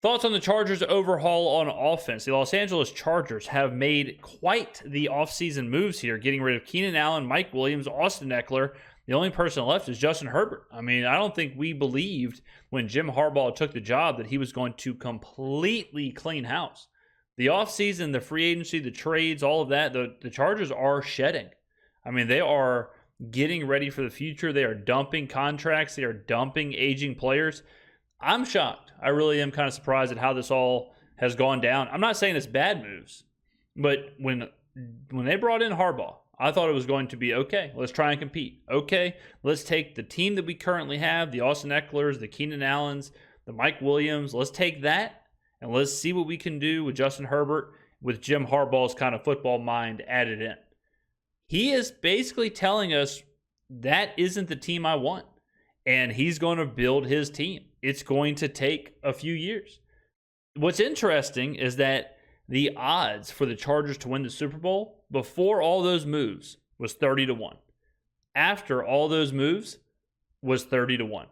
Thoughts on the Chargers' overhaul on offense? The Los Angeles Chargers have made quite the offseason moves here, getting rid of Keenan Allen, Mike Williams, Austin Ekeler. The only person left is Justin Herbert. I mean, I don't think we believed when Jim Harbaugh took the job that he was going to completely clean house. The offseason, the free agency, the trades, all of that, the Chargers are shedding. I mean, they are getting ready for the future. They are dumping contracts. They are dumping aging players. I'm shocked. I really am kind of surprised at how this all has gone down. I'm not saying it's bad moves, but when they brought in Harbaugh, I thought it was going to be, okay, let's try and compete. Okay, let's take the team that we currently have, the Austin Ekelers, the Keenan Allens, the Mike Williams, let's take that and let's see what we can do with Justin Herbert with Jim Harbaugh's kind of football mind added in. He is basically telling us that isn't the team I want, and he's going to build his team. It's going to take a few years. What's interesting is that the odds for the Chargers to win the Super Bowl before all those moves was 30-1. After all those moves was 30-1,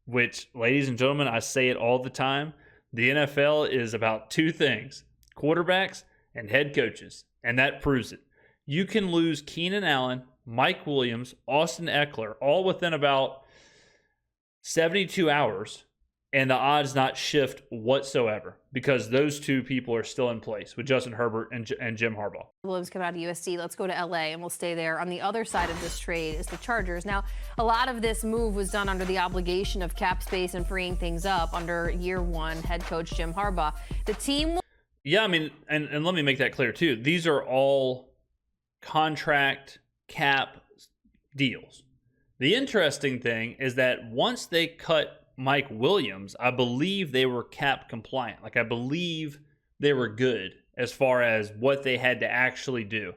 which, ladies and gentlemen, I say it all the time. The NFL is about two things: quarterbacks and head coaches, and that proves it. You can lose Keenan Allen, Mike Williams, Austin Ekeler, all within about 72 hours, and the odds not shift whatsoever because those two people are still in place with Justin Herbert and Jim Harbaugh. Williams coming out of USC. Let's go to LA, and we'll stay there. On the other side of this trade is the Chargers. Now, a lot of this move was done under the obligation of cap space and freeing things up under year one head coach Jim Harbaugh. The team... Yeah, I mean, and let me make that clear too. These are all contract cap deals. The interesting thing is that once they cut Mike Williams, I believe they were cap compliant. Like, I believe they were good as far as what they had to actually do.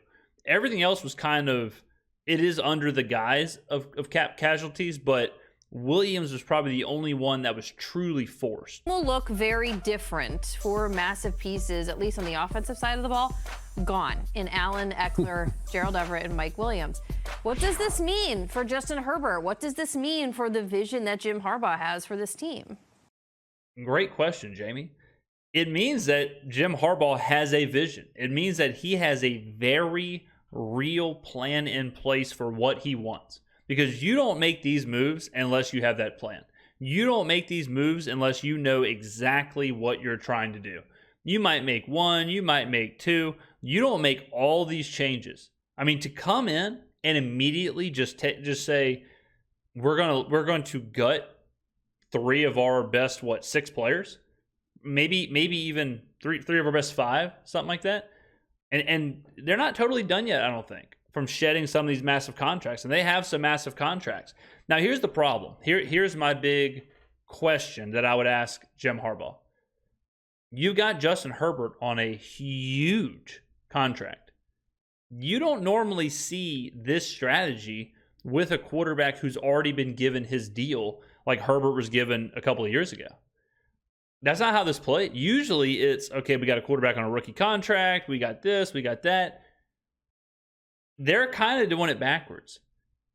Everything else was kind of, it is under the guise of cap casualties, but Williams was probably the only one that was truly forced. Will look very different for massive pieces, at least on the offensive side of the ball, gone in Allen, Ekeler, Gerald Everett, and Mike Williams. What does this mean for Justin Herbert? What does this mean for the vision that Jim Harbaugh has for this team? Great question, Jamie. It means that Jim Harbaugh has a vision. It means that he has a very real plan in place for what he wants. Because you don't make these moves unless you have that plan. You don't make these moves unless you know exactly what you're trying to do. You might make one, you might make two. You don't make all these changes. I mean, to come in and immediately just say, we're going to gut three of our best, six players? Maybe even three of our best five, something like that. And they're not totally done yet, I don't think, from shedding some of these massive contracts. And they have some massive contracts. Now, here's the problem. Here's my big question that I would ask Jim Harbaugh. You got Justin Herbert on a huge contract. You don't normally see this strategy with a quarterback who's already been given his deal like Herbert was given a couple of years ago. That's not how this plays. Usually it's, okay, we got a quarterback on a rookie contract. We got this, we got that. They're kind of doing it backwards,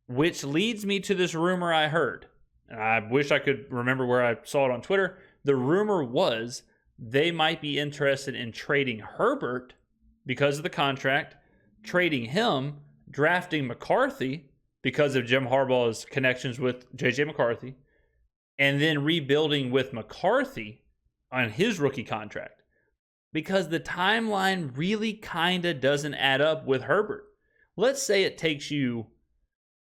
which leads me to this rumor I heard. And I wish I could remember where I saw it on Twitter. The rumor was they might be interested in trading Herbert because of the contract, trading him, drafting McCarthy because of Jim Harbaugh's connections with JJ McCarthy, and then rebuilding with McCarthy on his rookie contract. Because the timeline really kind of doesn't add up with Herbert. Let's say it takes you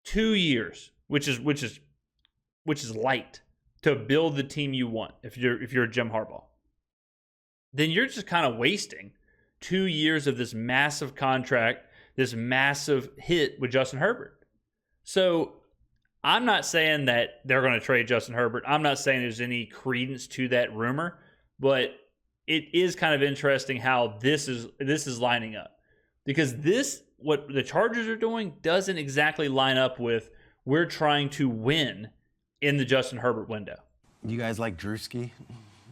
2 years, which is light, to build the team you want if you're Jim Harbaugh. Then you're just kind of wasting 2 years of this massive contract, this massive hit with Justin Herbert. So I'm not saying that they're going to trade Justin Herbert. I'm not saying there's any credence to that rumor, but it is kind of interesting how this is lining up. Because what the Chargers are doing doesn't exactly line up with we're trying to win in the Justin Herbert window. You guys like Drewski?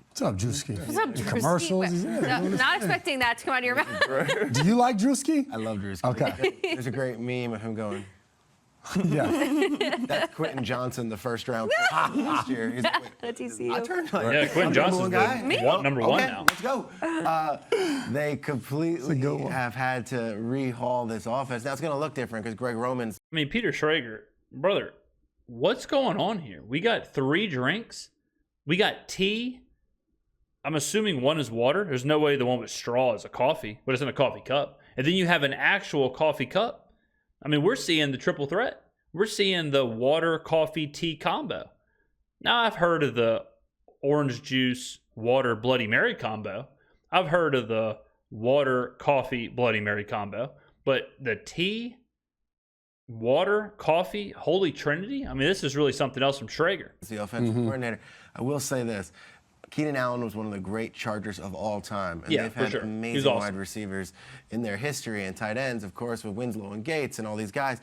What's up, Drewski? What's up, Drewski? Commercials? Not expecting that to come out of your mouth. Do you like Drewski? I love Drewski. Okay. There's a great meme of him going, Yeah. That's Quentin Johnson, the first round pick last year. He's like, That's TCU. I turned like, Yeah, Quentin I'm Johnson's number one okay, now. Let's go. They completely have had to rehaul this offense. Now it's going to look different because Greg Roman's. I mean, Peter Schrager, brother, what's going on here? We got 3 drinks. We got tea. I'm assuming one is water. There's no way the one with straw is a coffee, but it's in a coffee cup. And then you have an actual coffee cup. I mean, we're seeing the triple threat. We're seeing the water, coffee, tea combo. Now, I've heard of the orange juice, water, Bloody Mary combo. I've heard of the water, coffee, Bloody Mary combo. But the tea, water, coffee, Holy Trinity? I mean, this is really something else from Schrager. The offensive coordinator. I will say this. Keenan Allen was one of the great Chargers of all time. And they've had amazing wide receivers in their history and tight ends, of course, with Winslow and Gates and all these guys.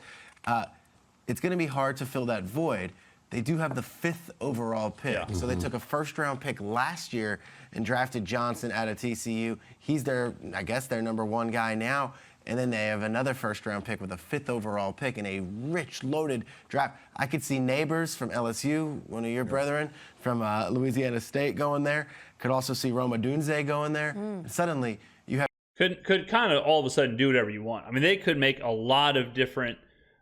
It's going to be hard to fill that void. They do have the 5th overall pick. Yeah. So they took a first-round pick last year and drafted Johnson out of TCU. He's their, I guess, their number 1 guy now. And then they have another first-round pick with a 5th overall pick in a rich, loaded draft. I could see Neighbors from LSU, one of your brethren from Louisiana State, going there. Could also see Roma Dunze going there. And suddenly, you have could kind of all of a sudden do whatever you want. I mean, they could make a lot of different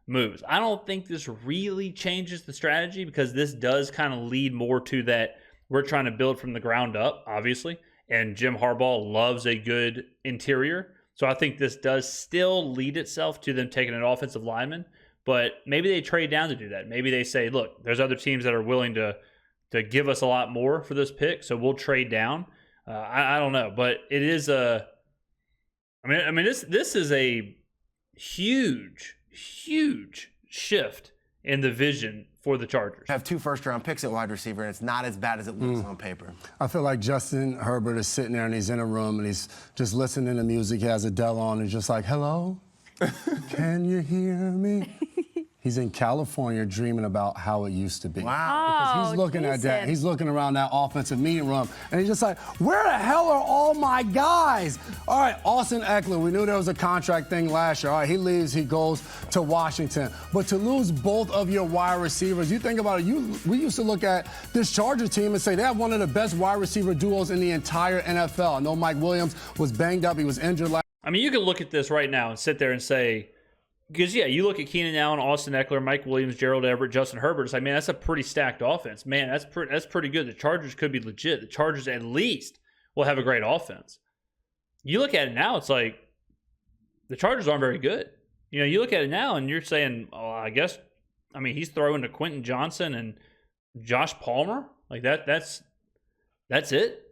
moves. I don't think this really changes the strategy because this does kind of lead more to that we're trying to build from the ground up, obviously. And Jim Harbaugh loves a good interior. So I think this does still lead itself to them taking an offensive lineman, but maybe they trade down to do that. Maybe they say, look, there's other teams that are willing to give us a lot more for this pick, so we'll trade down. I don't know, but it is I mean, this is a huge shift in the vision for the Chargers. have 2 first-round picks at wide receiver, and it's not as bad as it looks on paper. I feel like Justin Herbert is sitting there and he's in a room and he's just listening to music. He has Adele on and he's just like, hello? Can you hear me? He's in California dreaming about how it used to be. Wow. Because he's looking at that. He's looking around that offensive meeting room, and he's just like, where the hell are all my guys? All right, Austin Ekeler, we knew there was a contract thing last year. All right, he leaves, he goes to Washington. But to lose both of your wide receivers, you think about it, we used to look at this Charger team and say they have one of the best wide receiver duos in the entire NFL. I know Mike Williams was banged up. He was injured last. I mean, you can look at this right now and sit there and say, because, yeah, you look at Keenan Allen, Austin Ekeler, Mike Williams, Gerald Everett, Justin Herbert. It's like, man, that's a pretty stacked offense. Man, that's pretty good. The Chargers could be legit. The Chargers at least will have a great offense. You look at it now, it's like the Chargers aren't very good. You know, you look at it now and you're saying, oh, I mean, he's throwing to Quentin Johnson and Josh Palmer. Like, that's it.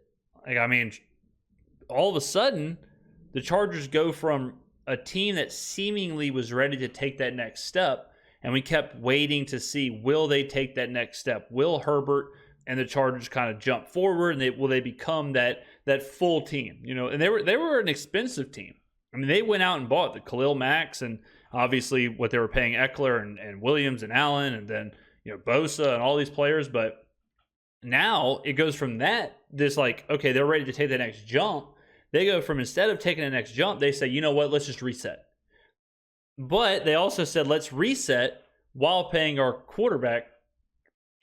Like, I mean, all of a sudden, the Chargers go from a team that seemingly was ready to take that next step, and we kept waiting to see, will they take that next step? Will Herbert and the Chargers kind of jump forward, and will they become that full team? You know, and they were an expensive team. I mean, they went out and bought the Khalil Macks, and obviously what they were paying Ekeler and Williams and Allen, and then, you know, Bosa and all these players. But now it goes from this like, okay, they're ready to take the next jump. They go from, instead of taking the next jump, they say, you know what, let's just reset. But they also said, let's reset while paying our quarterback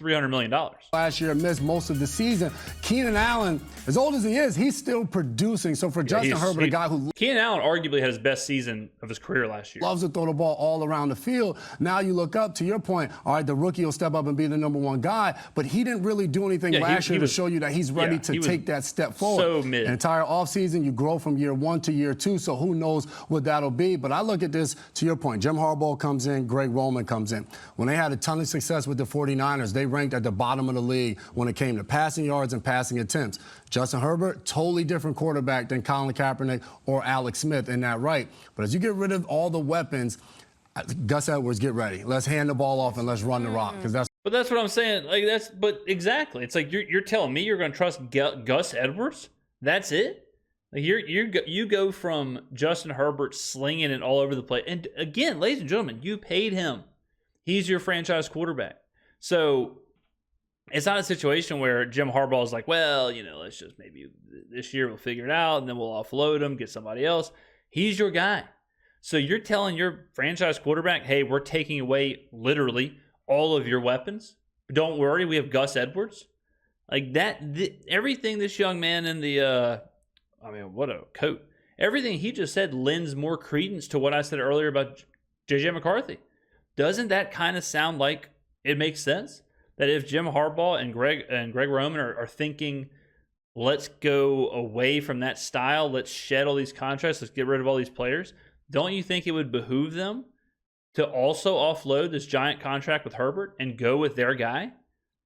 $300 million. Last year, missed most of the season. Keenan Allen, as old as he is, he's still producing. So for Justin Herbert, a guy who Keenan Allen arguably had his best season of his career last year. Loves to throw the ball all around the field. Now you look up, to your point, all right, the rookie will step up and be the number 1 guy, but he didn't really do anything last year to show you that he's ready to take that step forward. So mid. The entire offseason, you grow from year 1 to year 2, so who knows what that'll be. But I look at this, to your point, Jim Harbaugh comes in, Greg Roman comes in. When they had a ton of success with the 49ers, they ranked at the bottom of the league when it came to passing yards and passing attempts. Justin Herbert, totally different quarterback than Colin Kaepernick or Alex Smith in that right. But as you get rid of all the weapons, Gus Edwards, get ready. Let's hand the ball off and let's run the rock. But that's what I'm saying. Like, but exactly. It's like you're telling me you're going to trust Gus Edwards? That's it? Like, you go from Justin Herbert slinging it all over the place. And again, ladies and gentlemen, you paid him. He's your franchise quarterback. So it's not a situation where Jim Harbaugh is like, well, you know, let's just maybe this year we'll figure it out and then we'll offload him, get somebody else. He's your guy. So you're telling your franchise quarterback, hey, we're taking away literally all of your weapons. Don't worry, we have Gus Edwards. Like that, everything this young man in the, what a coat. Everything he just said lends more credence to what I said earlier about JJ McCarthy. Doesn't that kind of sound like it makes sense? That if Jim Harbaugh and Greg Roman are thinking, let's go away from that style, let's shed all these contracts, let's get rid of all these players, don't you think it would behoove them to also offload this giant contract with Herbert and go with their guy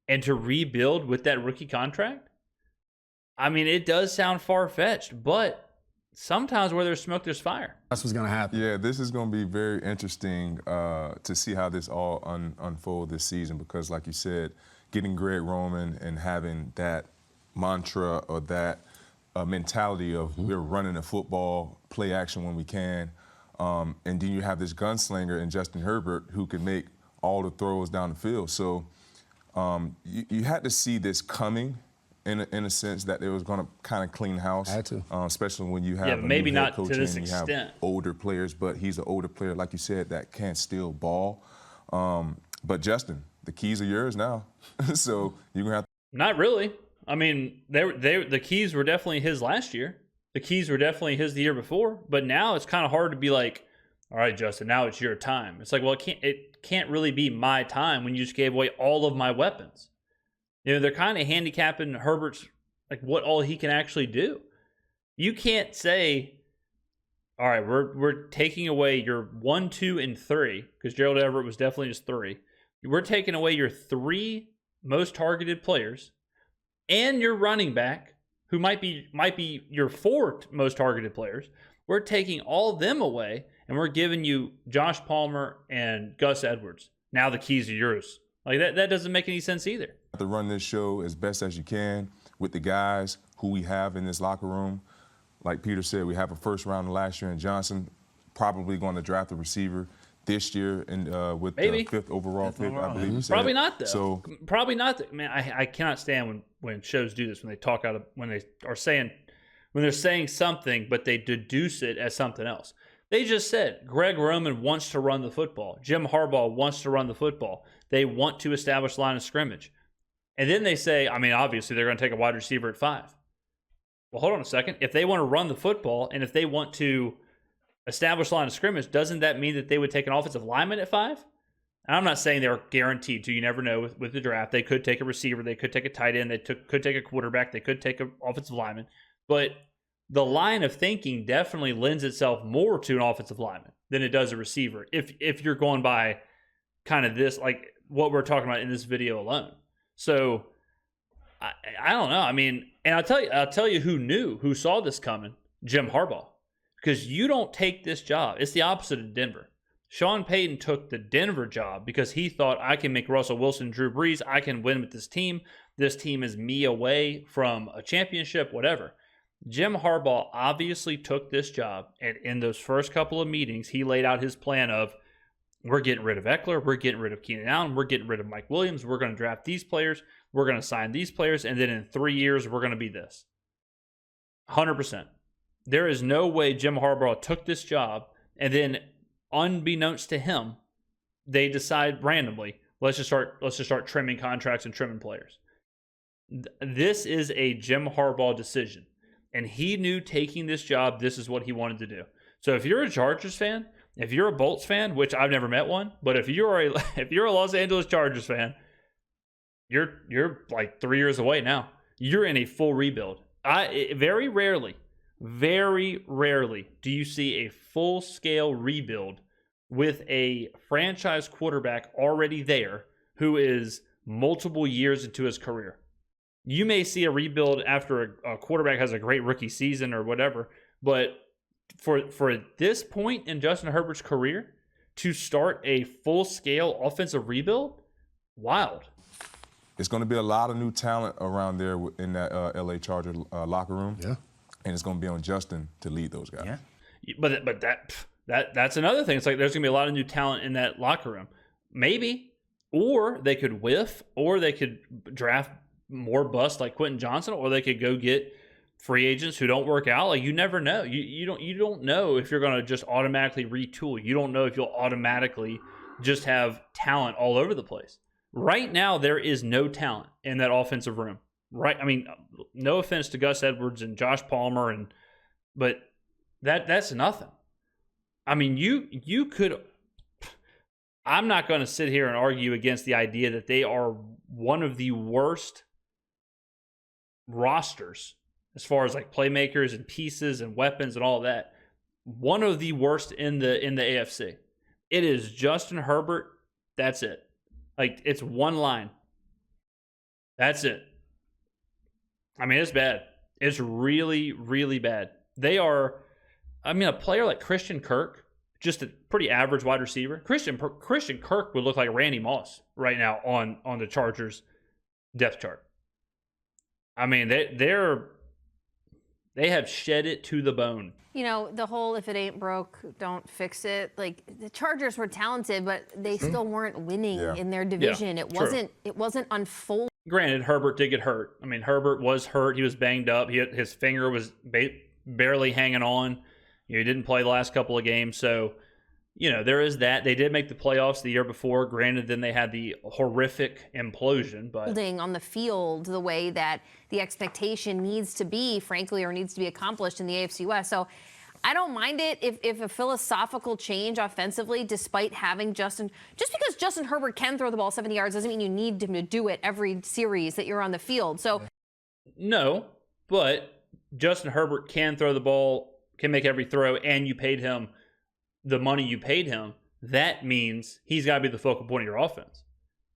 and to rebuild with that rookie contract? I mean, it does sound far-fetched, but sometimes where there's smoke, there's fire. That's what's going to happen. Yeah, this is going to be very interesting to see how this all unfolds this season because, like you said, getting Greg Roman and having that mantra or that mentality of we're running the football, play action when we can, and then you have this gunslinger in Justin Herbert who can make all the throws down the field. So you had to see this coming. In a sense that it was going to kind of clean house, Had to. Especially when you have maybe a new head not coach to this and you have extent. older players, but he's an older player, like you said, that can't still ball. But Justin, the keys are yours now, so you're gonna have to. Not really. I mean, the keys were definitely his last year. The keys were definitely his the year before. But now it's kind of hard to be like, all right, Justin, now it's your time. It's like, well, it can't really be my time when you just gave away all of my weapons. You know, they're kind of handicapping Herbert's, like, what all he can actually do. You can't say, all right, we're taking away your 1, 2, and 3, because Gerald Everett was definitely just 3. We're taking away your 3 most targeted players and your running back, who might be your 4 most targeted players. We're taking all of them away, and we're giving you Josh Palmer and Gus Edwards. Now the keys are yours. Like, that doesn't make any sense either. To run this show as best as you can with the guys who we have in this locker room. Like Peter said, we have a first round last year in Johnson, probably going to draft a receiver this year and with Maybe. the 5th overall pick, I believe you said. Probably not, though. So probably not. Man, I cannot stand when shows do this, when they talk out of, when they're saying something, but they deduce it as something else. They just said Greg Roman wants to run the football. Jim Harbaugh wants to run the football. They want to establish line of scrimmage. And then they say, I mean, obviously they're going to take a wide receiver at 5. Well, hold on a second. If they want to run the football and if they want to establish line of scrimmage, doesn't that mean that they would take an offensive lineman at 5? And I'm not saying they're guaranteed to. You never know with the draft. They could take a receiver. They could take a tight end. They could take a quarterback. They could take an offensive lineman. But the line of thinking definitely lends itself more to an offensive lineman than it does a receiver. If you're going by kind of this, like what we're talking about in this video alone. So I don't know. I mean, and I'll tell you who saw this coming, Jim Harbaugh, because you don't take this job. It's the opposite of Denver. Sean Payton took the Denver job because he thought, I can make Russell Wilson, Drew Brees. I can win with this team. This team is me away from a championship, whatever. Jim Harbaugh obviously took this job, and in those first couple of meetings, he laid out his plan of, we're getting rid of Ekeler, we're getting rid of Keenan Allen, we're getting rid of Mike Williams, we're going to draft these players, we're going to sign these players, and then in 3 years, we're going to be this. 100%. There is no way Jim Harbaugh took this job, and then, unbeknownst to him, they decide randomly, let's just start trimming contracts and trimming players. This is a Jim Harbaugh decision. And he knew taking this job, this is what he wanted to do. So if you're a Chargers fan, if you're a Bolts fan, which I've never met one, but if you're a Los Angeles Chargers fan, you're like 3 years away now. You're in a full rebuild. Very rarely do you see a full-scale rebuild with a franchise quarterback already there who is multiple years into his career. You may see a rebuild after a quarterback has a great rookie season or whatever, but for this point in Justin Herbert's career, to start a full-scale offensive rebuild, wild. It's going to be a lot of new talent around there in that LA Charger locker room. Yeah. And it's going to be on Justin to lead those guys. Yeah. But that's another thing. It's like there's going to be a lot of new talent in that locker room. Maybe. Or they could whiff, or they could draft more bust like Quentin Johnson, or they could go get free agents who don't work out. Like, you never know. You don't know if you're going to just automatically retool. You don't know if you'll automatically just have talent all over the place. Right now, there is no talent in that offensive room. Right? I mean, no offense to Gus Edwards and Josh Palmer, but that's nothing. I mean, you could. I'm not going to sit here and argue against the idea that they are one of the worst rosters as far as like playmakers and pieces and weapons and all of that. One of the worst in the AFC. It is Justin Herbert. That's it. Like, it's one line. That's it. I mean, it's bad. It's really, really bad. They are, I mean, a player like Christian Kirk, just a pretty average wide receiver. Christian Kirk would look like Randy Moss right now on the Chargers depth chart. I mean, they have shed it to the bone. You know, the whole if it ain't broke, don't fix it. Like, the Chargers were talented, but they still weren't winning in their division. Yeah, it wasn't unfolding. Granted, Herbert did get hurt. I mean, Herbert was hurt. He was banged up. His finger was barely hanging on. He didn't play the last couple of games. So, there is that. They did make the playoffs the year before. Granted, then they had the horrific implosion. But on the field the way that the expectation needs to be, frankly, or needs to be accomplished in the AFC West. So I don't mind it if a philosophical change offensively, despite having just because Justin Herbert can throw the ball 70 yards doesn't mean you need him to do it every series that you're on the field. So no, but Justin Herbert can throw the ball, can make every throw, and you paid him the money you paid him. That means he's got to be the focal point of your offense.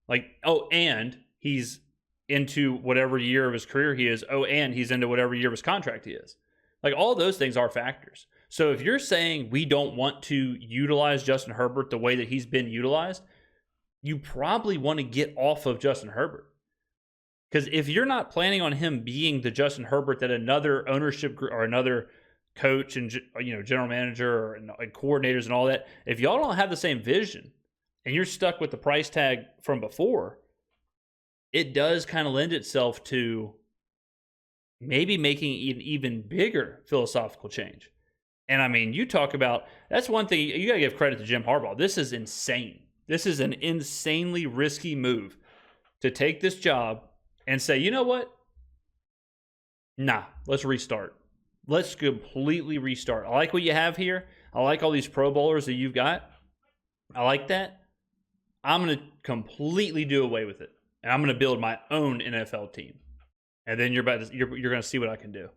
Like, and he's into whatever year of his career he is. And he's into whatever year of his contract he is. Like, all those things are factors. So if you're saying we don't want to utilize Justin Herbert the way that he's been utilized, you probably want to get off of Justin Herbert. Because if you're not planning on him being the Justin Herbert that another ownership group or another coach and general manager and coordinators and all that, if y'all don't have the same vision and you're stuck with the price tag from before, it does kind of lend itself to maybe making an even bigger philosophical change. And I mean, you talk about, that's one thing, you got to give credit to Jim Harbaugh. This is insane. This is an insanely risky move to take this job and say, you know what? Nah, let's restart. Let's completely restart. I like what you have here. I like all these Pro Bowlers that you've got. I like that. I'm going to completely do away with it. And I'm going to build my own NFL team. And then you're going to see what I can do.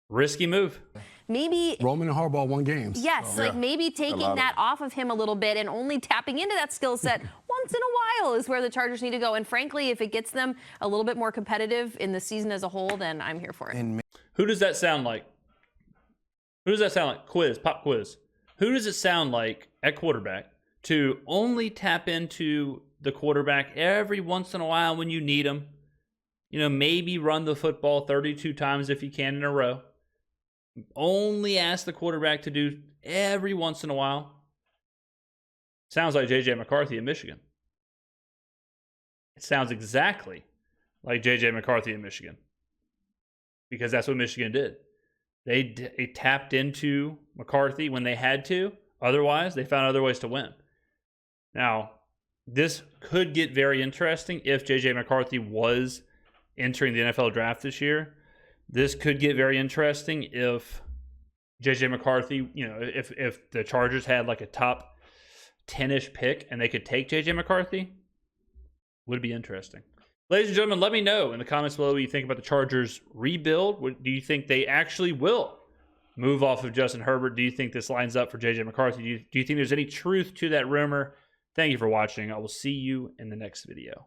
Risky move. Maybe Roman and Harbaugh won games. Yes, maybe taking that off of him a little bit and only tapping into that skill set once in a while is where the Chargers need to go. And frankly, if it gets them a little bit more competitive in the season as a whole, then I'm here for it. Who does that sound like? Who does that sound like? Quiz, pop quiz. Who does it sound like at quarterback to only tap into the quarterback every once in a while when you need him? Maybe run the football 32 times if you can in a row. Only ask the quarterback to do every once in a while. Sounds like JJ McCarthy in Michigan. It sounds exactly like JJ McCarthy in Michigan. Because that's what Michigan did. They tapped into McCarthy when they had to. Otherwise, they found other ways to win. Now, this could get very interesting if JJ McCarthy was entering the NFL draft this year. This could get very interesting if JJ McCarthy, if the Chargers had like a top 10-ish pick and they could take JJ McCarthy, would be interesting. Ladies and gentlemen, let me know in the comments below what you think about the Chargers rebuild. Do you think they actually will move off of Justin Herbert? Do you think this lines up for JJ McCarthy? Do you think there's any truth to that rumor? Thank you for watching. I will see you in the next video.